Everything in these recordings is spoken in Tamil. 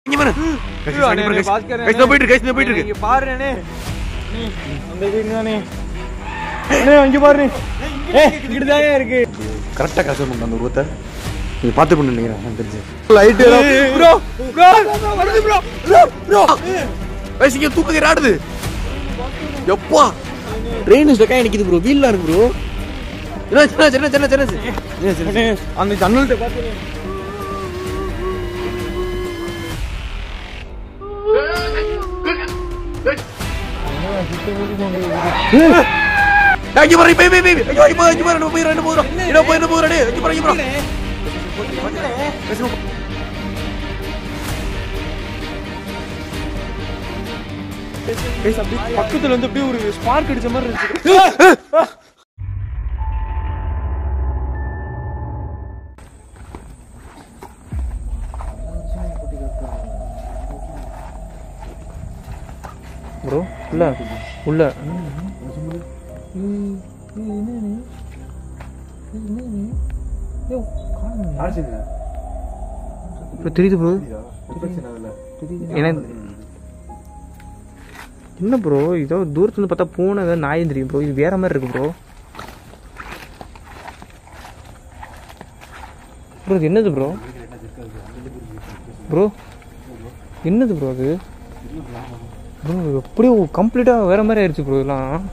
இங்க பாரு கைஸ் நான் போயிட்டு இருக்கு இங்க பாரு அண்ணே அந்த வீடு தானே அண்ணே அங்க பாரு இங்க தான் இருக்கு கரெக்ட்டா காசு பண்ண அந்த உருவத்தை நீ பாத்து பண்ணு நினைக்கிறேன் தெரிஞ்சு லைட் ப்ரோ வருது ப்ரோ கைஸ் இங்க தூக்குங்க ஆடுது எப்பா ட்ரெயின் ஸ்டக்கா நிக்குது ப்ரோ வீல்ல இருக்கு ப்ரோ என்ன அந்த ஜன்னல்ட்ட பாத்து ஐயோ வரே பே ஐயோ நம்ம போய் ரெண்டு போறோம் என்ன போறடே ஐயோ போறோம் பக்கத்துல வந்து அப்படியே ஒரு ஸ்பார்க் அடிச்ச மாதிரி இருந்துச்சு ப்ரோ உள்ள தெரியுது ப்ரோ என்ன ப்ரோ இதோ தூரத்துல இருந்து பார்த்தா பூனை ஏதாவது நாயும் தெரியும் ப்ரோ இது வேற மாதிரி இருக்கு ப்ரோ ப்ரோ இது என்னது ப்ரோ என்னது ப்ரோ அது ப்ரோ எப்படியோ கம்ப்ளீட்டாக வேற மாதிரி ஆயிடுச்சு ப்ரோ இதெல்லாம்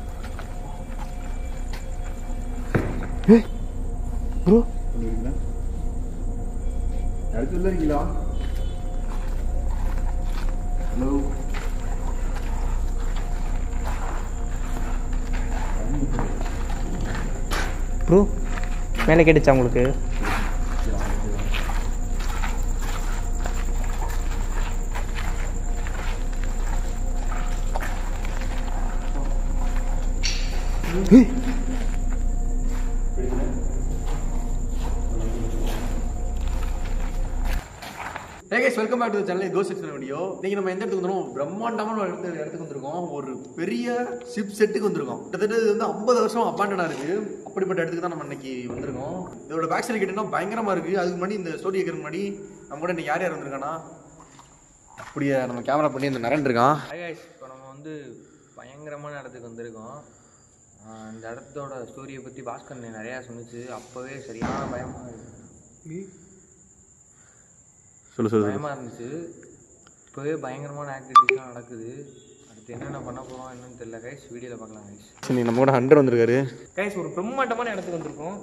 ப்ரோ ஹலோ ப்ரோ மேலே கேட்டுச்சா உங்களுக்கு Hey guys, welcome back to the channel. Ghost Section video. இன்னைக்கு நம்ம எந்த இடத்துக்கு வந்திரோம்? பிரம்மாண்டமான ஒரு இடத்துக்கு வந்திருக்கோம். ஒரு பெரிய ஷிப் செட்டுக்கு வந்திருக்கோம். கிட்டத்தட்ட இது வந்து 50 வருஷம் அபாண்டனா இருக்கு. அப்படிப்பட்ட இடத்துக்கு தான் நம்ம இன்னைக்கு வந்திருக்கோம். இதோட பேக் சைடு கேட்டீங்கன்னா பயங்கரமா இருக்கு. அதுக்கு முன்னாடி இந்த ஸ்டோரி கேட்கறதுக்கு முன்னாடி நம்ம கூட இன்னைக்கு யார் வந்திருக்கானா அப்படியே நம்ம கேமரா பண்ணி இந்த நரன் இருக்கான். Hi guys, இப்போ நம்ம வந்து பயங்கரமான இடத்துக்கு வந்திருக்கோம். இந்த இடத்தோட ஸ்டோரியை பற்றி பாஸ்கர் நிறையா சொன்னிச்சு. அப்போவே சரியான பயமாக இருக்கு. பயமாக இருந்துச்சு. இப்போவே பயங்கரமான ஆக்டிவிட்டிஸ்லாம் நடக்குது. அடுத்து என்னென்ன பண்ண போகிறோம் என்னன்னு தெரியல கைஸ். வீடியோவில் பார்க்கலாம் கைஸ். சரி நம்ம கூட 100 வந்திருக்காரு கைஸ். ஒரு பிரம்மாண்டமான இடத்துக்கு வந்திருக்கோம்.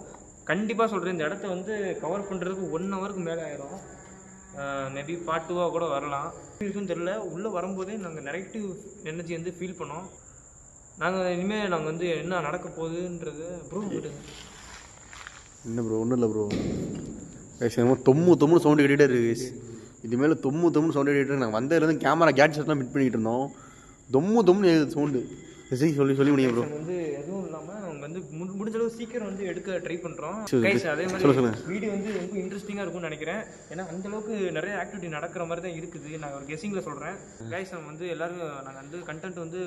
கண்டிப்பாக சொல்கிறேன் இந்த இடத்த வந்து கவர் பண்ணுறதுக்கு 1 ஹவருக்கு மேலே ஆயிரும். மேபி பார்ட் 2 கூட வரலாம். இருக்குன்னு தெரியல. உள்ளே வரும்போதே நாங்கள் நெகட்டிவ் எனர்ஜி வந்து ஃபீல் பண்ணோம். நாங்கள் இனிமேல் நாங்கள் வந்து என்ன நடக்க போகுதுன்றது ப்ரூவ் விடுங்க. என்ன ப்ரோ ஒன்றும் இல்லை ப்ரோ கைஸ். என்னமோ தொம்மு சவுண்டு கேட்டுகிட்டே இருக்கு கைஸ். இதுமேலே தொம்மு சவுண்டு கேட்டுட்டு நாங்கள் வந்ததுலேருந்து கேமரா கேட்ஜெட்லாம் ஃபிட் பண்ணிக்கிட்டு இருந்தோம். தொம்முன்னு சவுண்டு சொல்லி முடியும் ப்ரோ. வந்து எதுவும் இல்லாமல் நாங்கள் வந்து முடிஞ்ச அளவு சீக்கிரம் வந்து எடுக்க ட்ரை பண்ணுறோம் கைஸ். அதே மாதிரி வீடியோ வந்து ரொம்ப இன்ட்ரெஸ்டிங்காக இருக்கும்னு நினைக்கிறேன். ஏன்னா அந்தளவுக்கு நிறைய ஆக்டிவிட்டி நடக்கிற மாதிரி தான் இருக்குது. நான் ஒரு கெஸிங்கில் சொல்கிறேன் கைஸ். நம்ம வந்து எல்லோரும் நாங்கள் வந்து கண்டென்ட் வந்து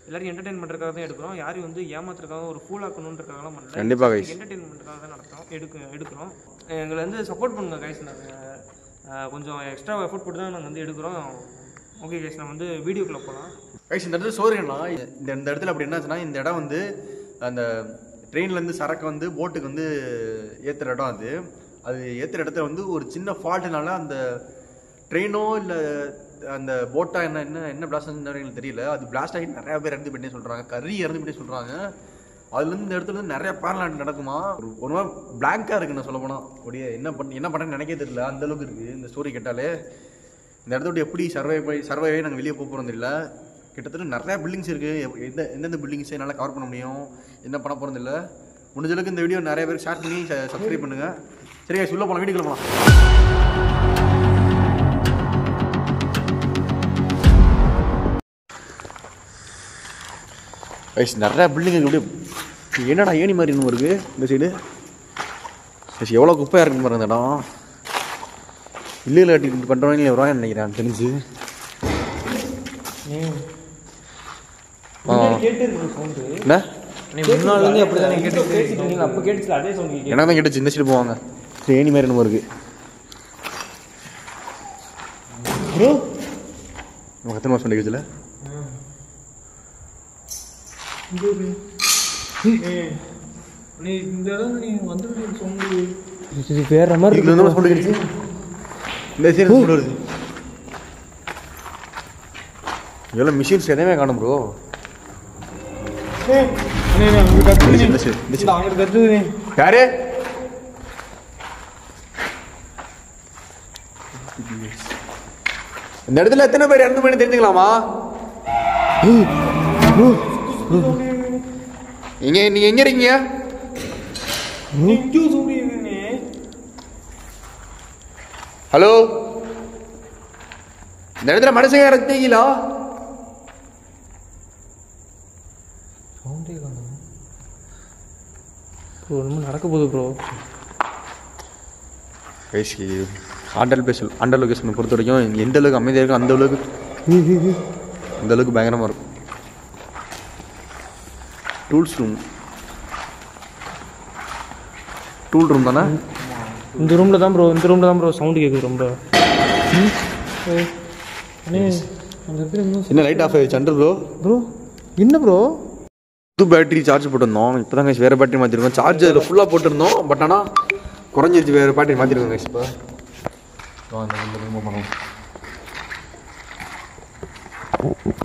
எல்லாரும் என்டர்டெயின் பண்ணுறதுக்காக தான் எடுக்கிறோம். யாரையும் வந்து ஏமாத்துறதுக்காக ஒரு ஃபூல் ஆக்கணுன்றதுக்காகலாம் பண்ணல. கண்டிப்பாக கைஸ் என்டர்டெயின்மெண்ட்டுக்காக தான் நடத்துகிறோம் எடுக்கிறோம். எங்களை வந்து சப்போர்ட் பண்ணுங்க கைஸ். நாங்கள் கொஞ்சம் எக்ஸ்ட்ரா எஃபோர்ட் போட்டு தான் நாங்கள் வந்து எடுக்கிறோம். ஓகே கைஸ், நம்ம வந்து வீடியோக்குள்ளே போகலாம் கைஸ். இந்த இடத்துல சோறுனா இந்த இடத்துல அப்படி என்னாச்சுன்னா இந்த இடம் வந்து அந்த ட்ரெயின்லேருந்து சரக்கு வந்து போட்டுக்கு வந்து ஏற்றுற இடம். அது ஏற்றுற இடத்துல வந்து ஒரு சின்ன ஃபால்ட்டுனால அந்த ட்ரெயினோ இல்லை அந்த போட்டா என்ன பிளாஸ்ட் ஆச்சுன்னு தெரியல. அது பிளாஸ்ட் ஆகி நிறையா பேர் இறந்து போயிட்டே சொல்கிறாங்க. கறி இறந்து போயிட்டே சொல்கிறாங்க. அதுலேருந்து இந்த இடத்துல வந்து நிறைய பேரலாண்ட் நடக்குமா. ஒரு மாதிரி பிளாங்காக இருக்குது. நான் சொல்ல போனால் அப்படியே என்ன பண்ணுறேன்னு நினைக்க தெரியல. அந்தளவுக்கு இருக்குது இந்த ஸ்டோரி கேட்டாலே. இந்த இடத்த விட்டு எப்படி சர்வை நாங்கள் வெளியே போக போகிறது இல்லை. கிட்டத்தட்ட நிறையா பில்டிங்ஸ் இருக்குது. எந்தெந்த பில்டிங்ஸை என்னால் கவர் பண்ண முடியும் என்ன பண்ண போகிறது இல்லை. முடிஞ்ச அளவுக்கு இந்த வீடியோ நிறைய பேர் ஷேர் பண்ணி சப்ஸ்கிரைப் பண்ணுங்கள். சரிங்க சொல்ல போகலாம் வீடியோக்குள்ள போகலாம். கைஸ் நிறையா பில்டிங் அப்படியே என்னடா ஏணி மாதிரி இன்னும் இருக்குது இந்த சைடு. கைஸ் எவ்வளோ குப்பையாக இருக்குன்னு பாருங்க இந்த இடம். இல்லையில் கட்டி பண்ணுறவங்க எவ்வளோ நினைக்கிறேன் தெரிஞ்சு. என்ன எனக்கு தான் கேட்டுச்சு. இந்த சைடு போவாங்க. ஏணி மாதிரி என்னமோ இருக்குது. ப்ரோ நம்ம எத்தனை மாதம் வச்சுல நீ இந்த இடம் நீ வந்து சொன்னது இது வேற மாதிரி இதுல இருந்து சவுண்ட் கேட்டுச்சு இந்த சைடு சவுண்ட் வருது இதெல்லாம் மிஷின்ஸ் எதுவுமே காணும் ப்ரோ யாரு இந்த இடத்துல எத்தனை பேர் இறந்து போய் தெரிஞ்சுக்கலாமா நீங்க எங்க இருக்கீங்க ஹலோ இந்த இடத்துல மனுஷங்க இறந்தீங்களா நடக்க போகுது ப்ரோ அண்டர் லொகேஷனை பொறுத்த வரைக்கும் எந்த அளவுக்கு அமைதியாக இருக்கும் அந்த அளவுக்கு பயங்கரமாக இருக்கும். டூல் ரூம் தானே? இந்த ரூமில் தான் ப்ரோ சவுண்டு கேட்குது ரொம்ப. என்ன லைட் ஆஃப் ஆயிடுச்சு அண்டர் ப்ரோ என்ன ப்ரோ புது பேட்டரி சார்ஜ் போட்டிருந்தோம். இப்போ தான் வேறு பேட்டரி மாற்றிருக்கோம். சார்ஜ் அதில் ஃபுல்லாக போட்டிருந்தோம். பட் ஆனால் குறைஞ்சிருச்சு. வேறு பேட்டரி மாற்றிருக்கோங்க. இப்போ பண்ணுவோம்.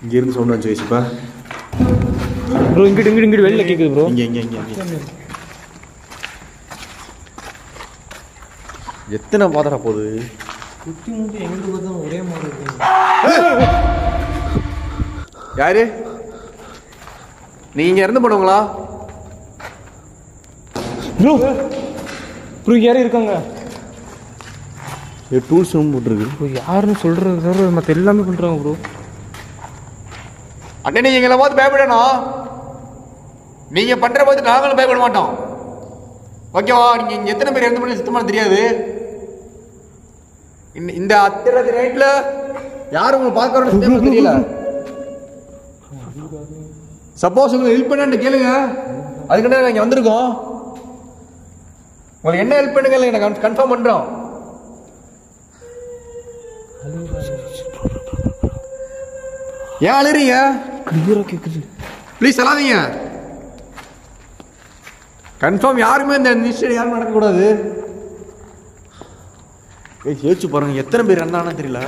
இங்கேருந்து சவுண்ட் வச்சு இப்போ ப்ரோ இங்கிட்டு வெளில கேட்குது ப்ரோ. இங்கே எத்தனை பாத்திர போகுது? குத்தி மூட்டி எங்கிட்டு பார்த்தா ஒரே மாதிரி இருக்கு. யாரு நீங்க இறந்து போனவங்களா? ப்ரோ யாரும் இருக்காங்க. டூல்ஸ் ரூம் போட்டுருக்கு. ப்ரோ யாருன்னு சொல்றது தவிர மற்ற எல்லாமே பண்றாங்க ப்ரோ. அண்ணே நீங்க எங்களை பார்த்து பயப்படணும். நீங்க பண்ற பார்த்து நாங்களும் பயப்பட மாட்டோம். ஓகேவா? நீங்க இங்க எத்தனை பேர் இறந்து போன சுத்தமா தெரியாது. இந்த அத்திரத்து நைட்ல யாரும் உங்களை பார்க்கறோம்னு தெரியல. சப்போஸ் உங்களுக்கு ஹெல்ப் பண்ணு கேளுங்க. அதுக்கிட்ட நாங்கள் வந்திருக்கோம். உங்களுக்கு என்ன ஹெல்ப் பண்ணுங்க எனக்கு கன்ஃபார்ம் பண்றோம். ஏன் அழுறீங்க? ப்ளீஸ் அழாதீங்க. கன்ஃபார்ம் யாருமே இந்த நிச்சயம் யாரும் நடக்கக்கூடாது. யோசிச்சு பாருங்க எத்தனை பேர் இருந்தாங்கன்னு தெரியல.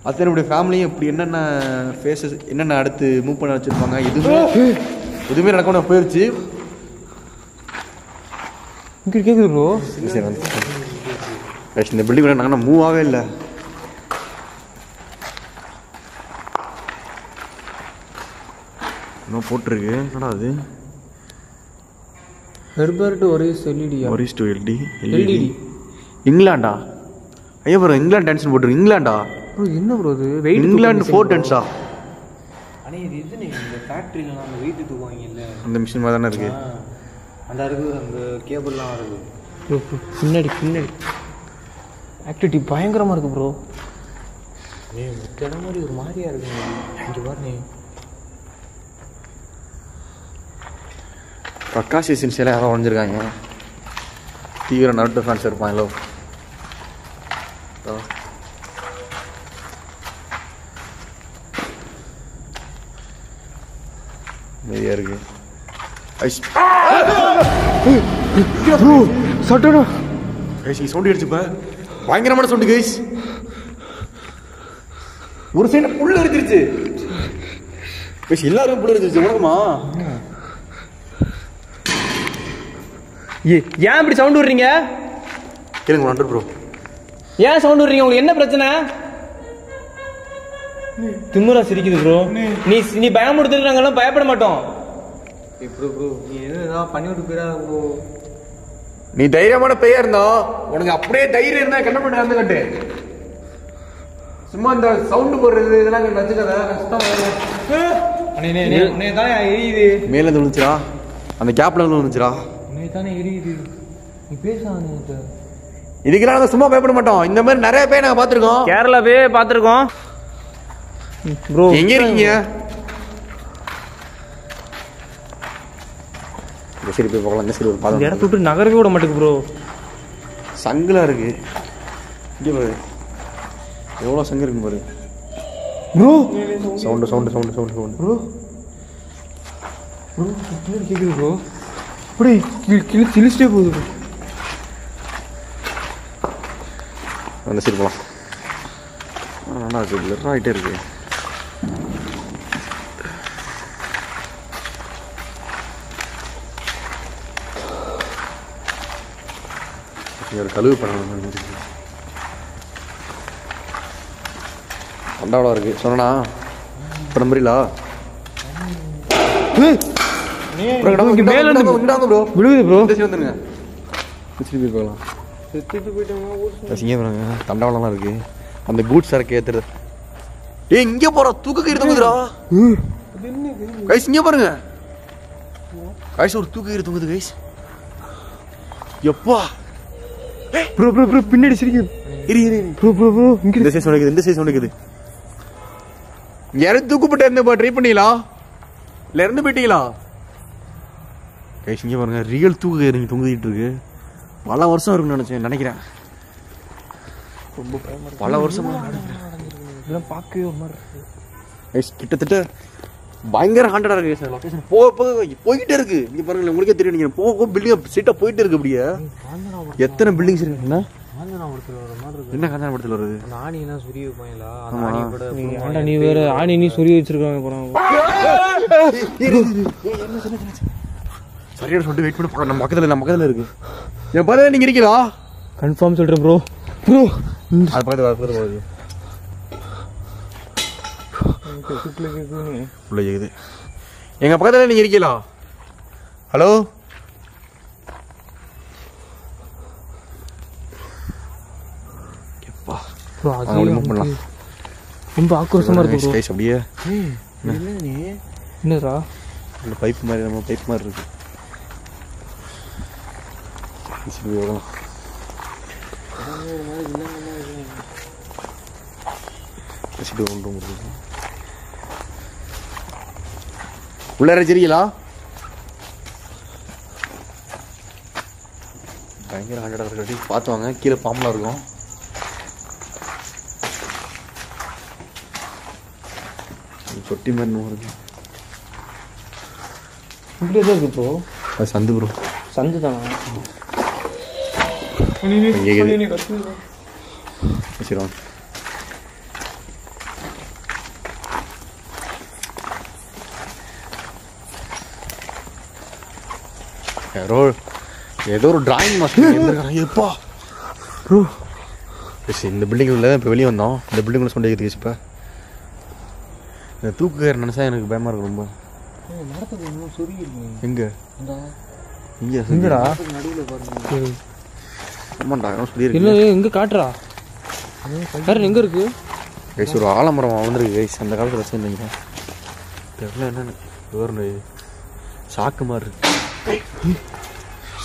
அத்தனை ஃபேமிலியும் இப்படி என்னென்ன ஃபேஸஸ் என்னென்ன அடுத்து மூவ் பண்ண வச்சுருப்பாங்க. எதுவுமே நடக்க போயிடுச்சு. இங்கே கேட்குது ப்ரோ. சரி வந்து இந்த பில்டிங் நாங்கள் மூவ் ஆகவே இல்லை. இன்னும் போட்டிருக்கு. என்னடா அது? ஹெர்பர்ட் ஒரிஸ் எல்இடி. இங்கிலாண்டா? ஐயா ப்ரோ இங்கிலாந்து டான்ஸ் போட்டிருக்கு. இங்கிலாண்டா? என்ன ப்ரோ இது? இங்கிலாந்து 4 டன்ஸா? ஆனால் இது எதுன்னு இந்த ஃபேக்ட்ரியில் நம்ம வெயிட்டு தூக்குவாங்கல்ல அந்த மிஷின் மாதிரி தானே இருக்கு. அந்த இருக்குது அந்த கேபிள்லாம் வருது பின்னாடி ஆக்டிவிட்டி பயங்கரமாக இருக்குது ப்ரோ. முக்கிய மாதிரி ஒரு மாதிரியா இருக்குங்க. இங்கே பாருங்க பிரகாஷ் எசன்சியலாக யாரும் உடஞ்சிருக்காங்க. தீவிர நருட்டோ ஃபேன்ஸ் இருப்பாங்களோ. நிறையா இருக்கு. சவுண்ட் அடிச்சுப்ப பயங்கரமான சவுண்டு கைஸ். ஒரு சைடு புல் அடிச்சிருச்சு. எல்லாரும் புல் அடிச்சிருச்சு. உனக்குமா? ஏன் இப்படி சவுண்ட் விடுறீங்க? கேளுங்க நண்பர் ப்ரோ. ஏன் சவுண்ட் விடுறீங்க? உங்களுக்கு என்ன பிரச்சனை? திமுறா சிரிக்குது ப்ரோ. நீ பயமுடுத்துட்டு நாங்கெல்லாம் பயப்பட மாட்டோம். ப்ரோ நீ எதுவும் பண்ணி விட்டு போயிடா ப்ரோ. நீ தைரியமான பையன் இருந்தா உனக்கு அப்படியே தைரியம் இருந்தா கண்ண பண்ண வந்து கட்டு. சும்மா இந்த சவுண்ட் போடுறது இதெல்லாம் வச்சுக்காத. கஷ்டம். எரியுது. மேல விழுந்துச்சுடா. அந்த கேப்ல விழுந்துச்சுடா. தானே எரியுது. நீ பேசாத. இதுக்கெல்லாம் நாங்கள் சும்மா பயப்பட மாட்டோம். இந்த மாதிரி நிறைய பேர் நாங்கள் பார்த்துருக்கோம். கேரளா போய் பார்த்துருக்கோம் ப்ரோ. எங்க இருக்கீங்க? சரி போய் போகலாம். சரி ஒரு பாதம் இடத்த விட்டு நகரவே விட மாட்டேங்குது ப்ரோ. சங்கலா இருக்கு. இங்கே பாரு. எவ்வளோ சங்கம் இருக்கு பாரு ப்ரோ. சவுண்டு ப்ரோ கேட்குது ப்ரோ. அப்படி கிழிச்சிட்டே போகுது ப்ரோ. அந்த சைடு போகலாம். நல்லா இருக்கு, பிளர் ஆகிட்டே இருக்கு. ஒரு கழுவு பண்ண அண்டாவளா இருக்கு சொன்னா இப்போ நம்புறீங்களா? விழுகுது ப்ரோ. வந்துருங்க திருப்பி போகலாம். தண்டாவளம்லாம் இருக்கு. அந்த கூட்ஸ் சரக்கு ஏத்துறது. ஏய் இங்க போற தூக்கு கயிறு தொங்குதுடா. கைஸ் இங்க பாருங்க கைஸ், ஒரு தூக்கு கயிறு தொங்குது கைஸ். எப்பா ப்ரோ ப்ரோ ப்ரோ பின்னாடி சிரிக்குது. ப்ரோ ப்ரோ ப்ரோ இங்க இந்த சைஸ் உனக்குது, இந்த சைஸ் உனக்குது. யாரும் தூக்குப்பட்ட இருந்தப்பா ட்ரை பண்ணீங்களா இல்லை இறந்து போயிட்டீங்களா? கைஸ் இங்கே பாருங்க ரியல் தூக்கு கயிறு இங்கே தொங்குதிட்டு இருக்கு. பல வருஷம் இருக்குன்னு நினைக்கிறேன். ரொம்ப பல வருஷமா இதெல்லாம் பார்க்கவே ஒரு மாதிரி இருக்கு. கைஸ் கிட்டத்தட்ட பயங்கர ஹாண்டடா இருக்கு சார். லொகேஷன் போய்கிட்டே இருக்கு. இங்க பாருங்க உங்களுக்கே தெரியும். நீங்க போக பில்டிங் சீட்டா போயிட்டே இருக்கு. அப்படியே எத்தனை பில்டிங்ஸ் இருக்கு? என்ன என்ன காஞ்சனா படத்துல வருது? ஆணினா சுரிய வைப்பாங்களா? ஆண்டா நீ வேற ஆணி நீ சொரிய வச்சிருக்காங்க போறாங்க. சரியான சொல்லிட்டு வெயிட் பண்ணி பார்க்கலாம். நம்ம பக்கத்துல இருக்கு. என் பக்கத்துல நீங்க இருக்கீங்களா? கன்ஃபார்ம் சொல்றேன் ப்ரோ. ப்ரோ அது பக்கத்துல போகுது. உள்ள கேக்குது. எங்க பக்கத்துல நீங்க இருக்கீங்களா? ஹலோ ப்ரோ அது பண்ணலாம். ரொம்ப ஆக்ரோஷமா இருக்கு ப்ரோ. அப்படியே என்னடா இந்த பைப் மாதிரி நம்ம பைப் மாதிரி இருக்கு. உள்ள இறச்சிருக்கீங்களா? பயங்கர 100 அடி பார்த்து வாங்க. கீழே பாம்பெலாம் இருக்கும். சொட்டி மாதிரி இருக்கு. இப்படியே தான் இருக்கு ப்ரோ. அது சந்து ப்ரோ. சந்து தானா? சரி ஏதோ ஒரு டிராயிங் மாஸ்டர் எப்பா ப்ரோ. இந்த பில்டிங் உள்ள இப்போ வெளியே வந்தோம். இந்த பில்டிங் உள்ள சொண்டை ஏற்றுச்சு. இப்போ இந்த தூக்கு கயிறு நினைச்சா எனக்கு பயமா இருக்கு ரொம்ப. எங்க இங்க எங்கடா? ஆமாண்டா இல்லை எங்க காட்டுறா வேற எங்க இருக்கு? கைஸ் ஒரு ஆலமரம் வந்துருக்கு கைஸ். அந்த காலத்தில் வச்சுருந்தீங்க தெரியல என்னன்னு. வேறு சாக்கு மாதிரி இருக்கு.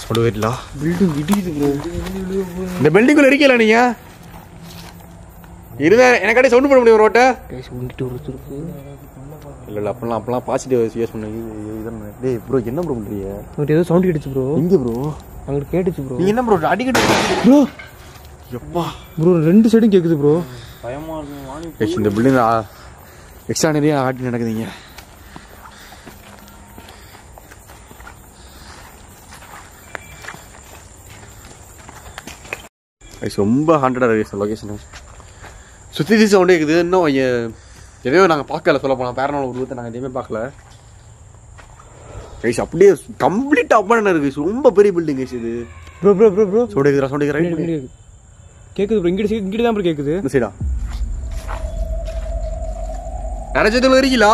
சொல்லுவீங்களா? பில்டிங் இடிக்குது ப்ரோ. இந்த பில்டிங்குள்ள இருக்கீங்களா நீங்க? இருந்தா எனக்காடி சவுண்ட் பண்ண முடியும் ரோட்டை. கைஸ் உங்கிட்ட ஒரு இருக்கு. இல்லை அப்பெல்லாம் பாசிட்டிவ் யூஸ் பண்ண இது. டேய் ப்ரோ என்ன ப்ரோ பண்ணுறீங்க? ஏதோ சவுண்ட் கேட்டுச்சு ப்ரோ. எங்கே ப்ரோ? அங்கிட்டு கேட்டுச்சு ப்ரோ. நீ என்ன ப்ரோ அடிக்கடி ப்ரோ? எப்பா ப்ரோ 2 சைடும் கேட்குது ப்ரோ. பயமா இருக்கு. இந்த பில்டிங் எக்ஸ்ட்ரா நிறைய ஆட்டி நடக்குதுங்க. ரொம்ப 100 இருக்கு லொகேஷன். சுற்றி சவுண்டே இருக்குது. இன்னும் எதையோ நாங்கள் பார்க்கல. சொல்ல போனால் பேரனால உருவத்தை நாங்கள் எதையுமே பார்க்கல கைஸ். அப்படியே கம்ப்ளீட் அப்பான இருக்கு. ரொம்ப பெரிய பில்டிங் கைஸ் இது. Bro bro bro bro sound கேட்குது. ரைட் கேட்குது ப்ரோ. இங்கிட்டு தான் ப்ரோ கேட்குது. இந்த சைடா நிறைய இருக்கீங்களா?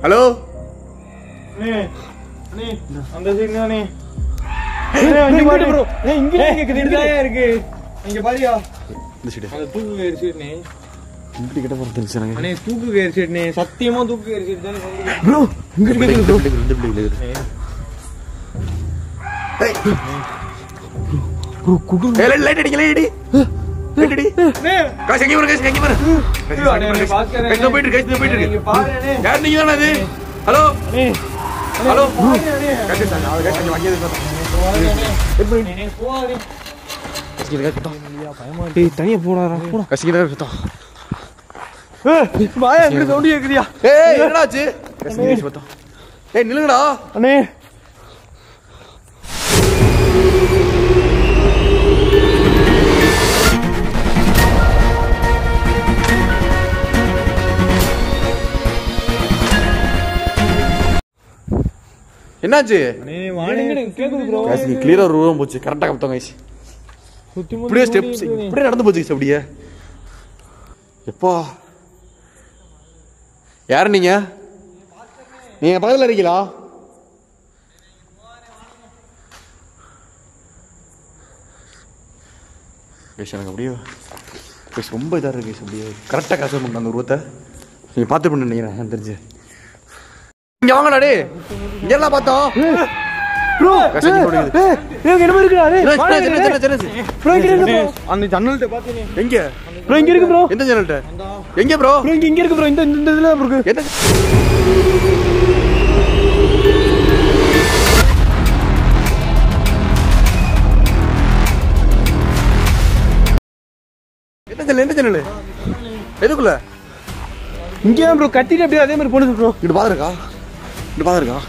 ஹலோ அந்த சைடு தானே ப்ரோ. இங்க கேக்குது. இதுதான் இருக்கு. இங்க பாரியா இந்த சைடு. அந்த தூக்கு கயிறு சைடுனே. இப்படி கிட்ட போறது தெரிஞ்சானே. அண்ணே தூக்கு கயிறு சைடுனே. சத்தியமா தூக்கு கயிறு சைடு தானே ப்ரோ. இங்க கேக்குது ப்ரோ. இந்த பில்டிங்ல இருக்கு. ஏய் ப்ரோ குடு. லைட் அடிங்க. லைட் அடி. லைட் அடி. காசு எங்க வர? எங்க வர? அண்ணே பாஸ்கர் கைஸ் போயிட்டு இருக்கு. இங்க பாரு அண்ணே. யார் நீங்க தானே அது? ஹலோ அண்ணே ஹலோ அண்ணே. காசு சார். அவர் காசு வாங்கியது. அண்ணே போவாதே. தனியா போனாரா போடா கசிக்கிட்டே சுத்தம். வாயா எங்க சவுண்ட் கேக்குறியா? ஏய் என்னடாச்சு? கசிக்கிட்டே சுத்தம். ஏய் நில்லுங்கடா அண்ணே. என்னாச்சு? கேக்குது ப்ரோ. கைஸ் நீ கிளியரா ஒரு ரூம் போச்சு. கரெக்ட்டா கப்தோம் கைஸ். இப்படியே ஸ்டெப்ஸ் இப்படியே நடந்து போச்சு கைஸ் அப்படியே. எப்பா யார் நீங்க? நீங்க பக்கத்துல இருக்கீங்களா? கைஸ் எனக்கு அப்படியே கைஸ் ரொம்ப இதா இருக்கு கைஸ் அப்படியே. கரெக்டா கேப்சர் பண்ண அந்த உருவத்தை நீங்க பார்த்து பண்ண நினைக்கிறேன் எனக்கு தெரிஞ்சு. இங்க வாங்கடா டேய். இங்க எல்லாம் பார்த்தோம். ப்ரோ கசக்கி போடுது. ஏய் என்ன இருக்குடா டேய். ப்ரோ இங்க இருக்கு ப்ரோ. அந்த ஜன்னல்ட்ட பாத்தீனே. எங்க? ப்ரோ இங்க இருக்கு ப்ரோ. எந்த ஜன்னல்ட்ட? எங்க ப்ரோ? ப்ரோ இங்க இருக்கு ப்ரோ. இந்த இதுல இருக்கு. எந்த எந்த ஜன்னல்? எதுக்குள்ள? இங்க ப்ரோ கத்திட்டு அப்படியே அதே மாதிரி போடுது ப்ரோ. இங்க பாத்துருக்கா? இங்க பாத்துருக்கா?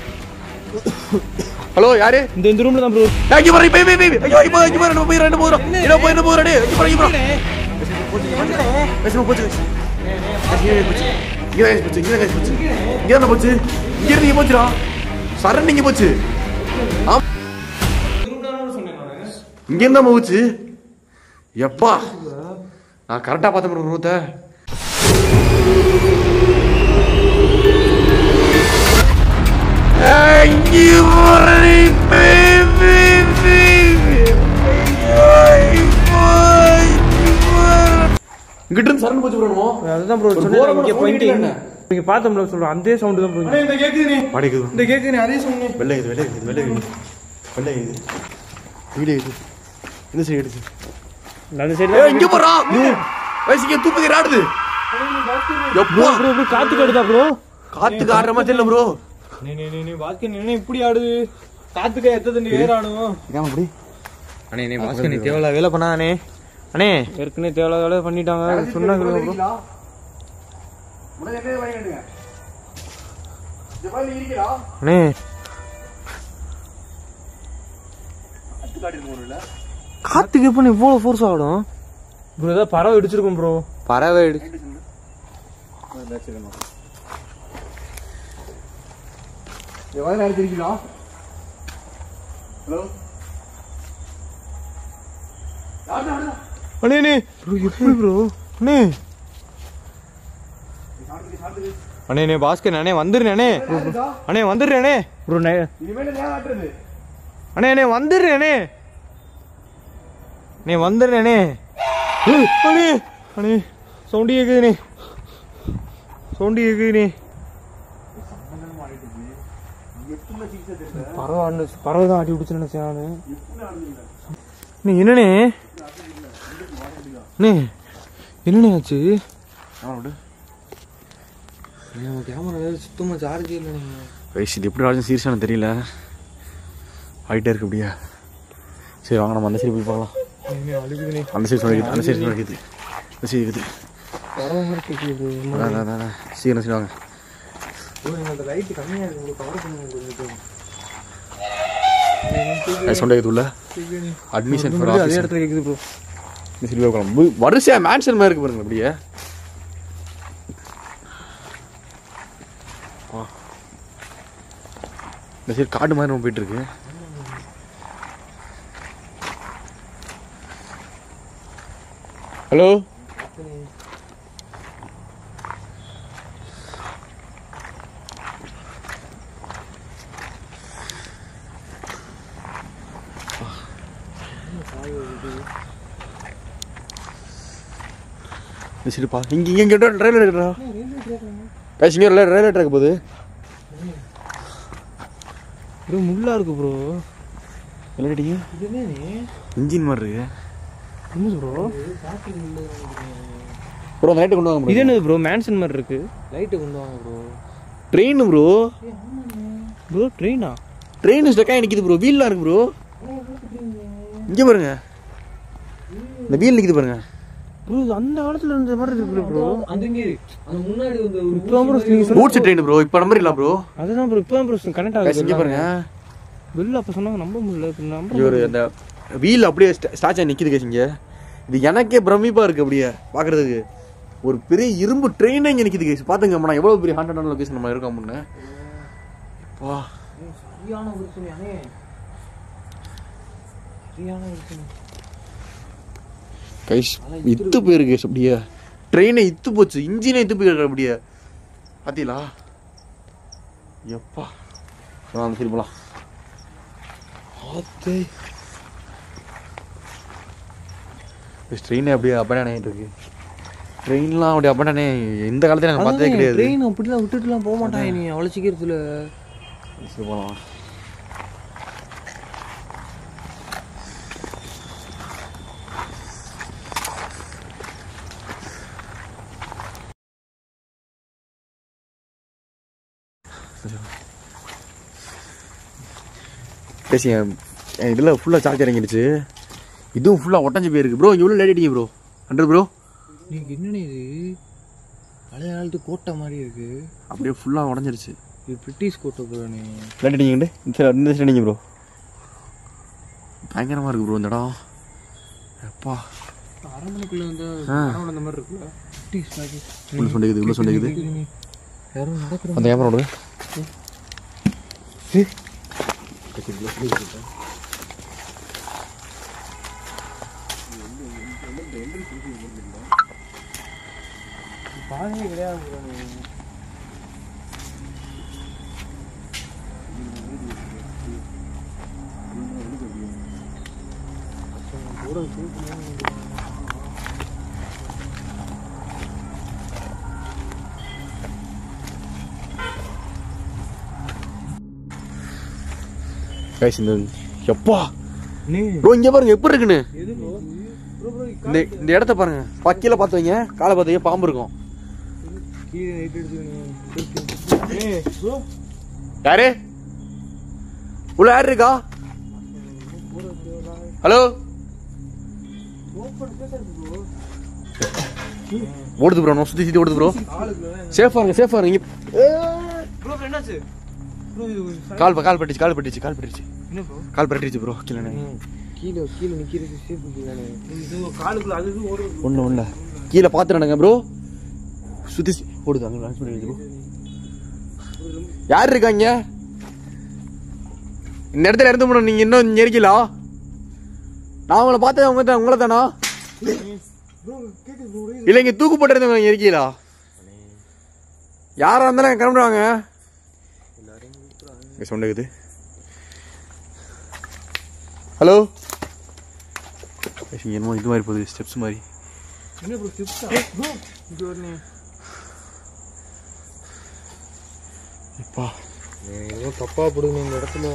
ஹலோ யாரு? இந்த ரூம்ல தான் ப்ரோ. இங்க பாரு பே ஐயோ இங்க பாரு நம்ம போய் ரெண்டு போறோம். இங்க போய் என்ன போறடே? இங்க பாரு. பேசணும் போச்சு. இங்க போச்சு. இங்க என்ன போச்சு? இங்க இருந்து போச்சுடா. சரண்டிங்க போச்சு. இங்க இருந்தா போச்சு. எப்பா நான் கரெக்டா பார்த்தேன் ப்ரோ ரூத்தை. இங்கிட்ட இருந்து சரண்டு போச்சு ப்ரோ. அதுதான் ப்ரோ சொன்னேன். இங்க பாயிண்ட் நீங்க பார்த்தோம் ப்ரோ சொல்றேன். அந்த சவுண்ட் தான் ப்ரோ. இந்த கேக்குது நீ. பாடிக்குது. இந்த கேக்குது நீ அதே சவுண்ட். வெள்ளை இது. வீடியோ இது. இந்த சைடு எடுத்து. அந்த சைடு ஏய் இங்க போறா. வயசுக்கு தூக்கி ராடுது. எப்பா ப்ரோ காத்து காடுதா ப்ரோ. காத்துக்கு ஆடுற மாதிரி இல்ல ப்ரோ. நீ பாஸ்கெட் என்ன இப்படி ஆடுது? காத்துக்கு எத்தது நீ வேற ஆடும். ஏன் அப்படி? அண்ணே நீ பாஸ்கர் நீ தேவலா வேலை பண்ணானே. அண்ணே ஏற்கனவே தேவையில்லாத வேலை பண்ணிட்டாங்க. சொன்னாங்க ப்ரோ. அண்ணே காத்துக்கு எப்ப இவ்வளவு ஃபோர்ஸ் ஆடும் ப்ரோ? ஏதாவது பறவை இடிச்சிருக்கும் ப்ரோ. பறவை அண்ணே ப்ரோ எப்படி ப்ரோ? அண்ணே பாஸ்கர் அண்ணே வந்துடுறேன். அண்ணே வந்துடுறேன் ப்ரோ. அண்ணே வந்துடுறேன். நீ வந்துடுறேனே. அண்ணே சவுண்டி கேக்குதுண்ணே. பறவை தான் ஆட்டி விடுச்சு நினைச்சானு. நீ என்னண்ணே ஆச்சு? கேமரா சுத்தமா சார்ஜ் இல்லை. வயசு இது எப்படி ஆச்சு சீரியஸான தெரியல. ஆகிட்டே இருக்கு அப்படியா? சரி வாங்க நம்ம அந்த சைடு போய் பார்க்கலாம். அந்த சைடு சொல்லிக்குது. சீக்கிரம் சரி வாங்க. சொன்ன அட்மிஷன் அதே இடத்துல கேக்குது ப்ரோ. வரிசையா மேன்ஷன் மாதிரி இருக்கு பாருங்க அப்படியே. இந்த சைடு காடு மாதிரி நம்ம போயிட்டு இருக்கு. ஹலோ சரிப்பா. இங்க ரயில்வே ட்ராக் போகுது. முள்ளா இருக்கு ப்ரோ. இல்லடிங்க இன்ஜின் மாதிரி இருக்கு ப்ரோ. ப்ரோ லைட் கொண்டு வாங்க. இது என்னது ப்ரோ? மேன்ஷன் மாதிரி இருக்கு. லைட் கொண்டு வாங்க ப்ரோ. Train bro. ட்ரெயினா? ட்ரெயின் ஸ்டக்கா நிக்குது ப்ரோ. வீல்லாம் இருக்கு ப்ரோ. இங்க பாருங்க. இந்த வீல் நிக்குது பாருங்க ப்ரோ. அந்த காலத்துல இருந்த மாதிரி இருக்கு ப்ரோ. அந்த முன்னாடி வந்து கூட்ஸ் ட்ரெயின் ப்ரோ. இப்போ நம்பர் இல்ல ப்ரோ. அதுதான் ப்ரோ. இப்போ ப்ரோ கனெக்ட் ஆகுது. இங்க பாருங்க வெளில அப்ப சொன்னாங்க நம்ப முடியல. இப்ப நம்ப ஒரு அந்த வீல் அப்படியே ஸ்டாச்சா நிக்குது கேஸ். இங்க இது எனக்கே பிரமிப்பா இருக்கு அப்படியே பாக்குறதுக்கு. ஒரு பெரிய இரும்பு ட்ரெயின் இங்க நிக்குது கேஸ். பாத்துங்க நம்ம எவ்வளவு பெரிய ஹாண்டடான லொகேஷன் நம்ம இருக்கோம் முன்ன. வா சரியான ஒரு சுமையானே. சரியான ஒரு சுமை. கைஸ் இத்து போயிருக்கு கேஸ் அப்படியே. ட்ரெயினை இத்து போச்சு. இன்ஜினை இத்து போயிருக்கு அப்படியே. பாத்தீங்களா? எப்பா அந்த சரி போலாம். ட்ரெயின் அப்படியே அப்படானே இருக்கு. ட்ரெயின்லாம் அப்படி அப்படானே இந்த காலத்துல நான் பார்த்ததே கிடையாது. ட்ரெயின் அப்படிலாம் விட்டுட்டுலாம் போக மாட்டாங்க நீ அவ்வளோ சீக்கிரத்தில். சரி போகலாம். பேசி இதில் ஃபுல்லாக சார்ஜ் இறங்கிடுச்சு. இதுவும் ஃபுல்லாக ஒட்டஞ்சு போயிருக்கு ப்ரோ. இவ்வளோ லேட் ஆகிட்டீங்க ப்ரோ. 100 ப்ரோ. நீங்கள் என்னென்ன இது பழைய காலத்து கோட்டை மாதிரி இருக்கு. அப்படியே ஃபுல்லாக உடஞ்சிருச்சு. இது பிரிட்டிஷ் கோட்டை ப்ரோ. நீ லேட் அடிங்கண்டு இந்த சைடு ப்ரோ. பயங்கரமாக இருக்குது ப்ரோ இந்த இடம். எப்பா அரண்மனைக்குள்ளே வந்து அந்த மாதிரி இருக்குல்ல. பிரிட்டிஷ் மாதிரி உள்ள சொண்டிக்குது உள்ள சொண்டிக்குது. யாரும் நடக்கிற அந்த கேமரா விடுங்க. பாதையே கிடையாது. கைஸ் இந்த எப்பா ப்ரோ இங்க பாருங்க எப்படி இருக்குன்னு. இந்த இடத்த பாருங்க. கீழே பார்த்து வைங்க. காலை பார்த்து வைங்க. பாம்பு இருக்கும். யாரு உள்ள யாரு இருக்கா? ஹலோ ஓடுது ப்ரோ. சுத்தி சுத்தி ஓடுது ப்ரோ. சேஃபா இருங்க சேஃபா இருங்க. ப்ரோ என்னாச்சு ப்ரோ? இது கால் பட்டுச்சு என்ன ப்ரோ? கால் பட்டுச்சு ப்ரோ. கீழே கீழே நிற்கிறது சேஃப் இல்லைண்ணே. இது காலுக்குள்ள அது இது ஓடுது. ஒண்ணு கீழே பார்த்துறானுங்க ப்ரோ. சுத்தி ஓடுது அங்க ப்ரோ. யார் இருக்காங்க இந்த இடத்துல இருந்து போனோம்? நீங்க இன்னும் இங்க இருக்கீங்களா? நான் உங்களை பார்த்தது உங்களை தானா? இல்ல இங்க தூக்கு போட்டிருந்தவங்க இங்க இருக்கீங்களா? யாரா இருந்தாலும் கிளம்புறாங்க. சொன்னது ஹலோ. என்னமோ இது மாதிரி போகுது. ஸ்டெப்ஸ் மாதிரி. என்ன ப்ரோ ஸ்டெப்ஸா ப்ரோ? இது வரணும். எப்பா ஏதோ தப்பா போடுங்க இந்த இடத்துல.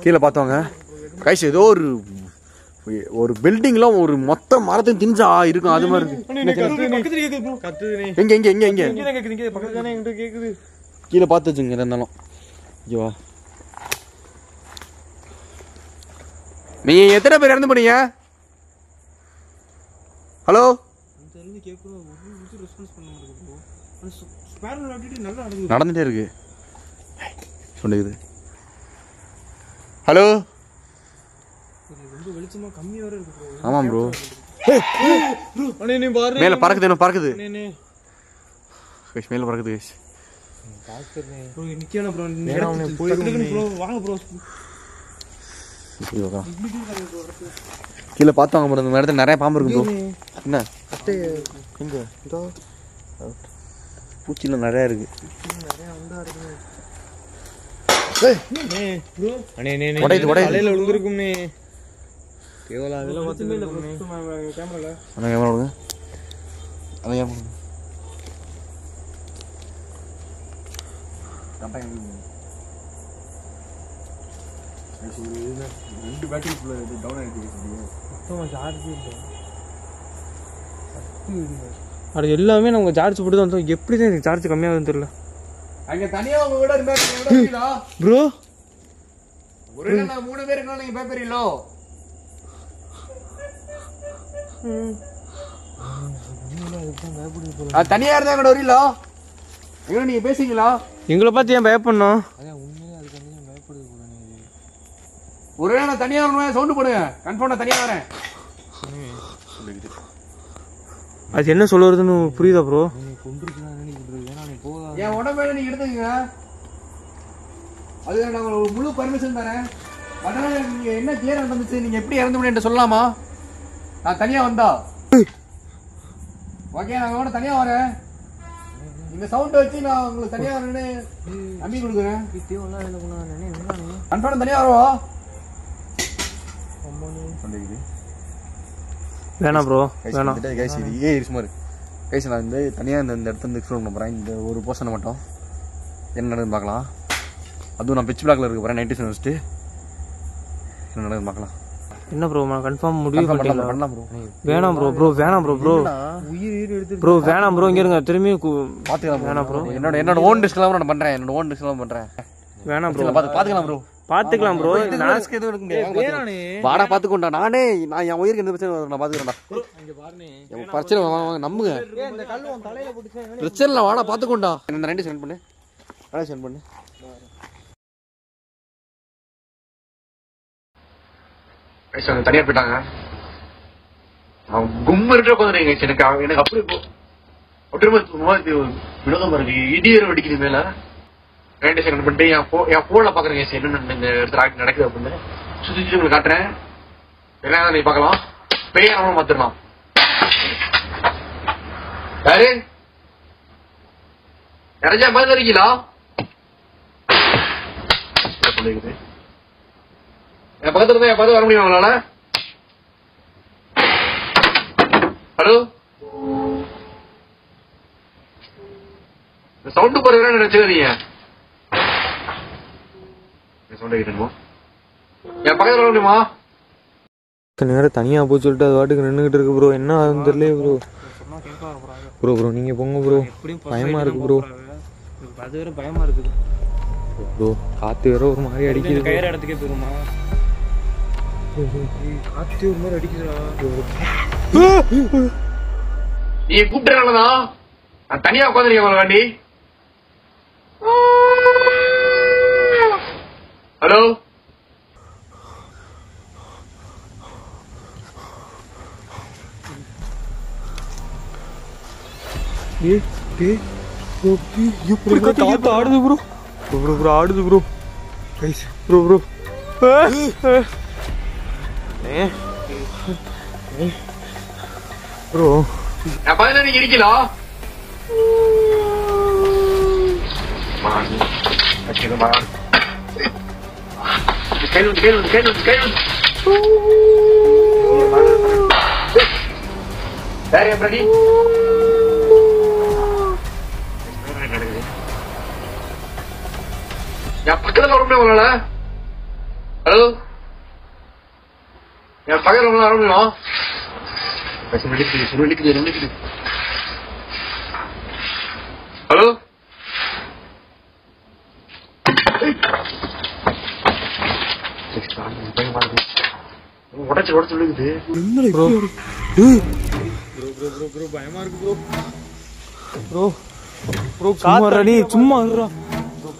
கீழே பார்த்தவங்க கைஸ் ஏதோ ஒரு பில்டிங்லாம் ஒரு மொத்த மரத்தையும் திணிச்சா இருக்கும். அது மாதிரி இருக்கு. எங்க கீழே பார்த்து வச்சுங்க இருந்தாலும். ஐயோவா நீங்க எத்தனை பேர் இறந்து போனீங்க? ஹலோ நடந்துட்டே இருக்கு. சொல்லுது. ஹலோ வெளிச்சமா கம்மியா வர இருக்கு ப்ரோ. ஆமா ப்ரோ. அண்ணே நீ பாரு மேல பறக்குது. என்ன பறக்குது? அண்ணே கைஸ் மேல பறக்குது கைஸ். பாக்குறேன் ப்ரோ நிக்கணும் ப்ரோ. நேரா போய் ப்ரோ வாங்க ப்ரோ. கீழே பார்த்தவங்க ப்ரோ. இந்த இடத்துல நிறைய பாம்பு இருக்கு ப்ரோ. என்ன எங்க இதோ பூச்சிலாம் நிறைய இருக்கு. உடையுது தலையில விழுந்திருக்கும்னே. கேவலா அதெல்லாம் பார்த்துமே கேமரால அந்த கேமரா விடுங்க. அந்த கேமரா ரெண்டு பேட்டரி ஃபுல்லா டவுன் ஆயிடுச்சு. சுத்தமா சார்ஜ் இல்லை. அது எல்லாமே நம்ம சார்ஜ் போட்டு தான் வந்தோம். எப்படி தான் எனக்கு சார்ஜ் கம்மியாகுதுன்னு தெரியல. அங்க தனியா உங்க வீட இருந்தா ப்ரோ ஒரு 3 பேர் இருக்கா? நீங்க பேப்பரிலோ தனியா இருந்தா எங்கட வரீங்களா? எங்க நீங்க பேசுறீங்களா? எங்களை பார்த்து ஏன் பயப்படணும்? ஒருவேளை நான் தனியா வரணும் சவுண்ட் போடுங்க. கன்ஃபார்ம் நான் தனியா வரேன். அது என்ன சொல்ல வருதுன்னு புரியுதா ப்ரோ? என் உடம்பு நீங்க எடுத்துக்கங்க. அது நான் உங்களுக்கு முழு பர்மிஷன் தரேன். அதனால நீங்க என்ன கிளியரா நடந்துச்சு, நீங்க எப்படி இறந்து முடியும் சொல்லலாமா? நான் தனியா வந்தா ஓகே, நான் கூட தனியா வரேன். நீங்க சவுண்ட் வச்சு நான் உங்களுக்கு தனியா வரேன்னு நம்பி கொடுக்குறேன். கன்ஃபார்ம் தனியா வரவா? வேணாம் ப்ரோ, வேணாம். கைஸ் இது ஏ சுமார் கைஸ், நான் இந்த தனியா இந்த இடத்துல இருந்து எக்ஸ்ப்ளோர் பண்ண போறேன். இந்த ஒரு போர்ஷனை மட்டும் என்ன நடக்குதுன்னு பார்க்கலாம். அதுவும் நான் பிச் பிளாக்ல இருக்க போறேன். 90s வச்சுட்டு என்ன நடக்குதுன்னு பார்க்கலாம். என்ன ப்ரோ, நான் கன்ஃபார்ம் முடிவு பண்ணிட்டீங்களா? பண்ணலாம் ப்ரோ. வேணாம் ப்ரோ, ப்ரோ வேணாம் ப்ரோ, ப்ரோ ப்ரோ வேணாம் ப்ரோ. இங்க இருங்க, திரும்பி பாத்துக்கலாம். வேணாம் ப்ரோ. என்னோட ஓன் டிஸ்க்லாம் நான் பண்றேன். என்னோட ஓன் டிஸ்க்லாம் பண்றேன். வேணாம் ப்ரோ, பாத்துக்கலாம் ப்ரோ. பாத்துக்கலாம் ப்ரோ. நாஸ்க்கு எதுவும் எடுக்க முடியாது. வாடா பாத்துக்கோண்டா. நானே நான் என் உயிருக்கு எந்த பிரச்சனை நான் பாத்துக்கிறேன்டா. இங்க பாருங்க, பிரச்சனை வாங்க நம்புங்க. இந்த கல்லு உன் தலையில போட்டுச்சே. பிரச்சனை இல்ல, வாடா பாத்துக்கோண்டா. இந்த 90 சென்ட் பண்ணு. வாடா சென்ட் பண்ணு. ஐசா தனியா போயிட்டாங்க. கும்மர்ட்ட உட்காந்துறீங்க. எனக்கு அப்படி வினோதமா இருக்கு. இடியர் வெடிக்குது மேல. 90 செகண்ட் பண்ணிட்டு என் போன்ல பாக்குறேங்க என்ன இந்த இடத்துல நடக்குது அப்படின்னு சுத்தி உங்களுக்கு காட்டுறேன். என்ன நீ பாக்கலாம். பெரிய நம்மளும் மாத்திரலாம். யாரு நிறைய பதில் இருக்கீங்களா? சொல்லிருக்குது. என் பக்கத்துல இருந்தா என் பார்த்து வர முடியும் உங்களால? ஹலோ, சவுண்ட் போறீங்க நினைச்சுக்காதீங்க. சவுண்ட் கேட்டுமா? என் பக்கத்துல வர முடியுமா? நேரம் தனியா போய் சொல்லிட்டு அது வாட்டுக்கு நின்றுகிட்டு இருக்கு ப்ரோ. என்ன ஆகுதுன்னு தெரியல ப்ரோ. ப்ரோ ப்ரோ நீங்க போங்க ப்ரோ. பயமா இருக்கு ப்ரோ. அது வேற பயமா இருக்குது ப்ரோ. காத்து வேற ஒரு மாதிரி அடிக்குது. கயிறு இடத்துக்கே போயிருமா? காத்து ஒரு மாதிரி அடிக்குதுடா. நீ கூப்பிட்டனாலதான் நான் தனியா உட்காந்துருக்கேன் உங்களுக்காண்டி. ஹலோ, ஆடுது ப்ரோ. ப்ரோ ப்ரோ ஆடுது ப்ரோ. ப்ரோ ப்ரோ ப்ரோ என் பதில நீங்க இருக்கீங்களா? என் பக்கத்துல வர முடியும் உங்களால? ஹலோ, என் பக்கத்துல வர முடியுமா? ஹலோ, உடச்சு உடச்சு விழுகுது. பயமா இருக்கு ப்ரோ. ப்ரோ ப்ரோ காத்து சும்மா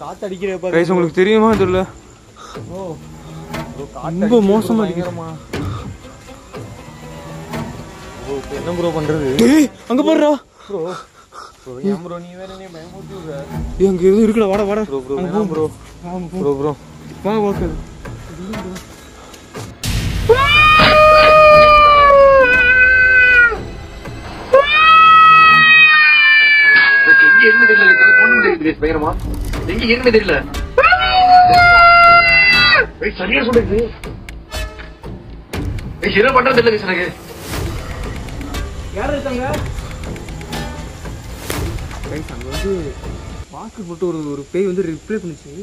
காத்து அடிக்கிற பாரு. உங்களுக்கு தெரியுமா தெரியல? ரொம்ப மோசமா அடிக்கிறமா. என்ன ப்ரோ பண்றது? அங்க பாருடா ப்ரோ. ப்ரோ ஏன் ப்ரோ நீ வேற நீ பயமுறுத்தி விடுற? அங்க எதுவும் இருக்குடா. வாடா வாடா ப்ரோ. ப்ரோ வேணாம் ப்ரோ. ப்ரோ ப்ரோ வா ஓகே. என்ன தெரியல. பயங்கரமா எங்க என்ன தெரியல. சரியா சொல்லுது. என்ன பண்றது தெரியல எனக்கு. யார் இருக்காங்க? அங்க வந்து வாக்கு போட்டு ஒரு பேய் வந்து ரிப்ளை பண்ணிச்சு.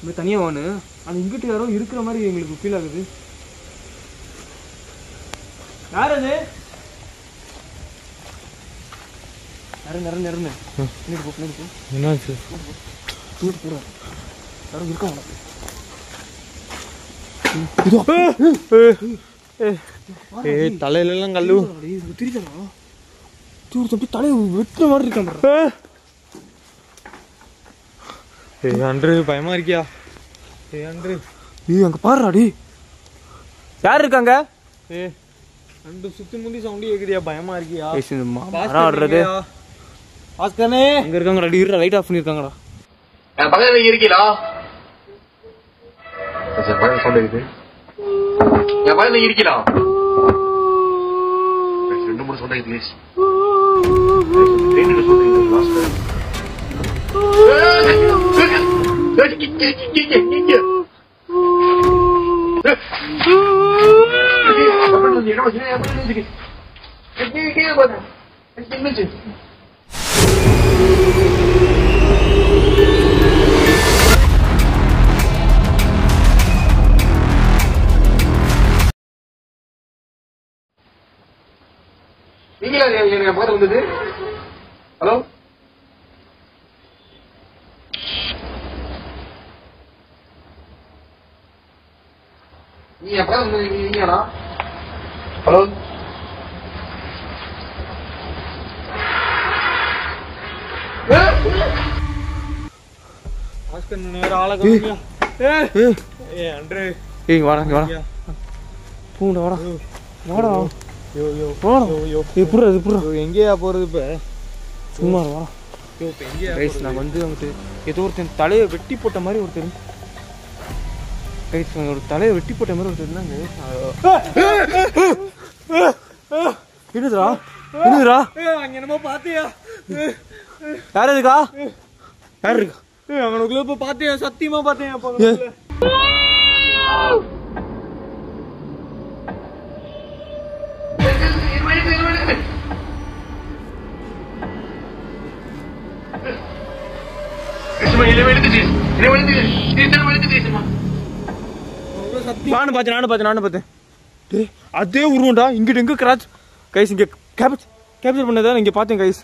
இந்த தனியா வான்னு அது இங்கிட்டு யாரோ இருக்கிற மாதிரி எங்களுக்கு ஃபீல் ஆகுது. யார் அது? என்னாச்சு? ஏய் தலையிலலாம் கல்லு தெரியுதா தம்பி தலையை வெட்டுற மாதிரி இருக்கான். ஏய் அன்று பயமா இருக்கியா? ஏய் அன்று அங்க பாருடாடி யார் இருக்காங்க? ஏய் அன்று சுத்தி முந்தி சவுண்ட் கேக்குறியா? பயமா இருக்கியா? மரம் ஆடுறது பாஸ்கரனே அங்க இருக்காங்கடா. Light off பண்ணிருக்காங்கடா. பக்கத்துல இருக்கீங்களா? பக்கத்துல சவுண்ட் இருக்குது. என் பக்கத்துல இருக்கீங்களா? 2-3 சவுண்ட் இருக்குது ப்ளீஸ். ட்ரெயினுக்கு சொல்றீங்க லாஸ்ட். நீங்களா எனக்கு பக்கத்துல வந்தது? ஹலோ நீ எப்ப நீங்களா? ஹலோ பாஸ்கரன் நேரா ஆள காமியா? ஏய் அன்று ஏய் வாடா இங்க வாடா. பூண்டா வாடா. வாடா. யோ யோ வாடா. யோ ஏய் புறா இது புறா. எங்கேயா போறது இப்ப? சும்மா வாடா. யோ இப்ப எங்கேயா? கைஸ் நான் வந்து அங்கிட்டு ஏதோ ஒருத்தன் தலையை வெட்டி போட்ட மாதிரி ஒருத்தர். கைஸ் ஒரு தலையை வெட்டி போட்ட மாதிரி ஒருத்தர் இருந்தாங்க. என்னதுடா என்னதுடா? அங்க என்னமோ பாத்தியா? யார் இருக்கா? யார் இருக்கா? அவனுக்குள்ள இப்ப பாத்தியா? சத்தியமா பாத்தியா? அப்ப நானும் பார்த்தேன். டேய் அதே உருவம்டா. இங்கிட்ட எங்க கிராச் கைஸ் இங்க கேப்சர் பண்ணதா இங்க பார்த்தேன் கைஸ்.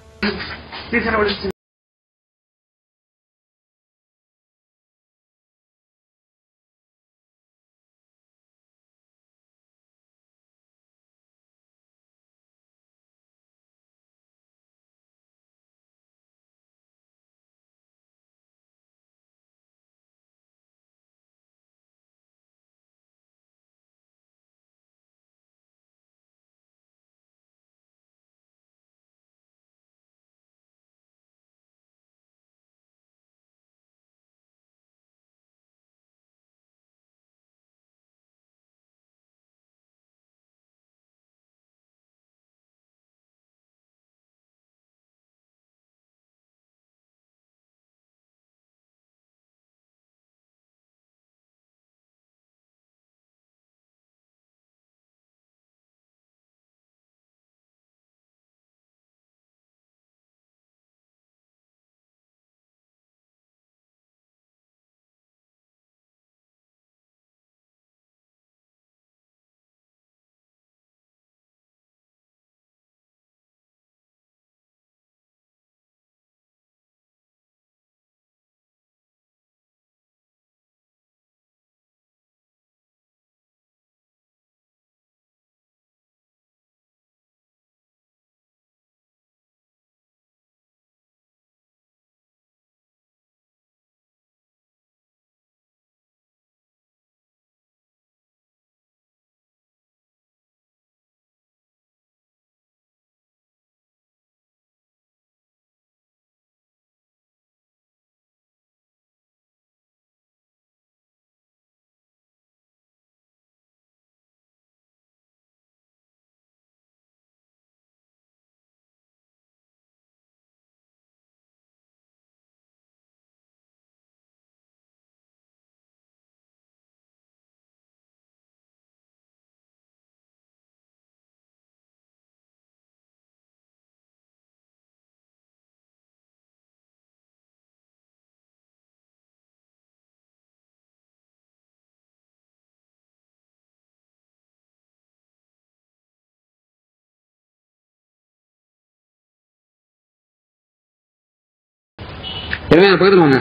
பக்கத்துல வாங்க.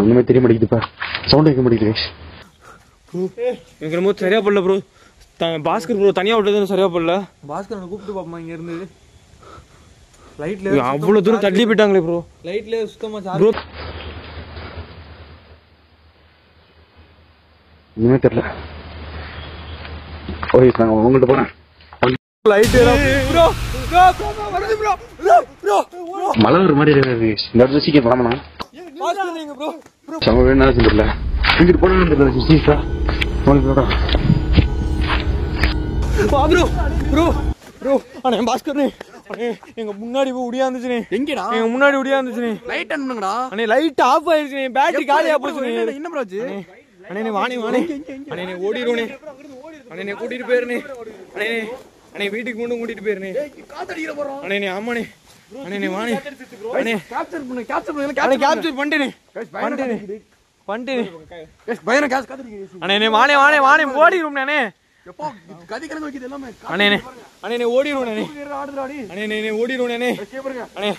ஒண்ணுமே தெரிய மாட்டேங்குதுப்பா. சவுண்ட் வைக்க மாட்டேங்குது. எனக்கு என்னமோ சரியா படல ப்ரோ. பாஸ்கர் ப்ரோ தனியா விட்டது சரியா படல. பாஸ்கரனை கூப்பிட்டு பாப்போமா இங்க இருந்து. லைட்ல அவ்வளவு தூரம் தள்ளி போயிட்டாங்களே ப்ரோ. லைட்ல சுத்தமா ப்ரோ இனிமே தெரியல. ஓகே நாங்க உங்கள்கிட்ட போறேன். லைட் ப்ரோ ப்ரோ வருது ப்ரோ ப்ரோ ப்ரோ மழை ஒரு மாதிரி இருக்கு. இந்த இடத்துல சீக்கிரம் கிளம்பணும். பாஸ்கர் நீங்க ப்ரோ ப்ரோ சம வேணா தெரியல. இங்கிட்டு போனா சீக்கிரம் போடா. ப்ரோ ப்ரோ ப்ரோ அண்ணே பாஸ்கர் அண்ணே எங்க முன்னாடி போய் உடியாந்துச்சுனே. எங்கடா எங்க முன்னாடி உடியாந்துச்சுனே. லைட் ஆன் பண்ணுங்கடா. அண்ணே லைட் ஆஃப் ஆயிருச்சுனே. பேட்டரி காலியா போச்சுனே. என்ன ப்ரோ ஆச்சு? அண்ணே வாணி அண்ணே ஓடிரோனே. அண்ணே கூட்டிட்டு போயிரனே. அண்ணே வீட்டுக்கு கொண்டு கூட்டிட்டு போயிரனே. காத்தடிக்குற போறோம். அண்ணே ஆமாண்ணே. அண்ணே வாணி அண்ணே கேப்சர் பண்ணு அண்ணே கேப்சர் பண்ணிட்டேனே. பண்ணிட்டேனே गाइस பயங்கர காத்தடிக்குது. அண்ணே வாணி ஓடிரும் அண்ணே. எப்போ கதி கலங்க வைக்குது எல்லாமே. அண்ணே ஓடிரும் அண்ணே. அண்ணே ஓடிரும் அண்ணே. அண்ணே